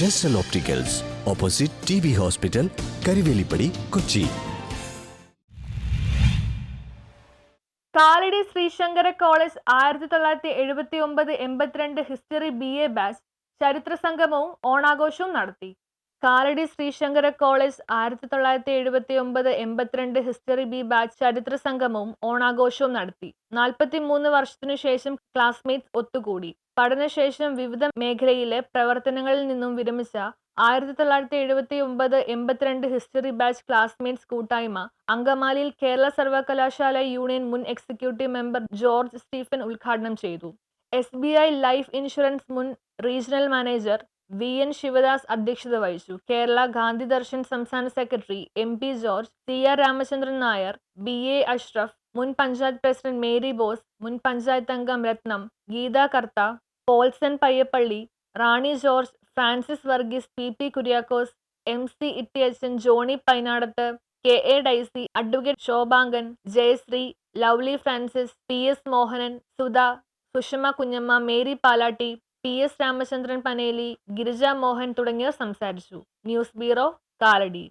ജെസ്റ്റൽ opticals, opposite TB hospital, Karivelippadi, Kochi. Kalady Sree Sankara college 1979-82 history BA batch ചരിത്ര സംഗമവും ഓണാഘോഷവും നടത്തി. Kalady Sree Sankara college 1979-82 history B batch ചരിത്ര സംഗമവും ഓണാഘോഷവും നടത്തി. 43 വർഷത്തിനു ശേഷം ക്ലാസ്മേറ്റ്സ് ഒത്തുകൂടി. പഠനശേഷം വിവിധ മേഖലയിലെ പ്രവർത്തനങ്ങളിൽ നിന്നും വിരമിച്ച 1979-82 ഹിസ്റ്ററി ബാച്ച് ക്ലാസ്മേറ്റ്സ് കൂട്ടായ്മ അങ്കമാലിയിൽ കേരള സർവകലാശാല യൂണിയൻ മുൻ എക്സിക്യൂട്ടീവ് മെമ്പർ ജോർജ് സ്റ്റീഫൻ ഉദ്ഘാടനം ചെയ്തു. SBI ലൈഫ് ഇൻഷുറൻസ് മുൻ റീജിയണൽ മാനേജർ VN ശിവദാസ് അധ്യക്ഷത വഹിച്ചു. കേരള ഗാന്ധി ദർശൻ സംസ്ഥാന secretary MP George, CR Ramachandran Nair, BA Ashraf, മുൻ പഞ്ചായത്ത് പ്രസിഡന്റ് മേരി ബോസ്, മുൻ പഞ്ചായത്ത് അംഗം Ratnam, Geetha Kartha, Paulson Payyappilly, Rani George, Francis Varghese, PP Kuriakose, MC Ittiyachan, Johnny Painadath, KA Daisy, advocate Shobhangan, Jayasree, Lovely Francis, PS Mohanan, Sudha, Sushama Kunjamma, Mary Palatty, PS Ramachandran Paneli, Girija Mohan തുടങ്ങിയവർ സംസാരിച്ചു. News bureau, Kalady.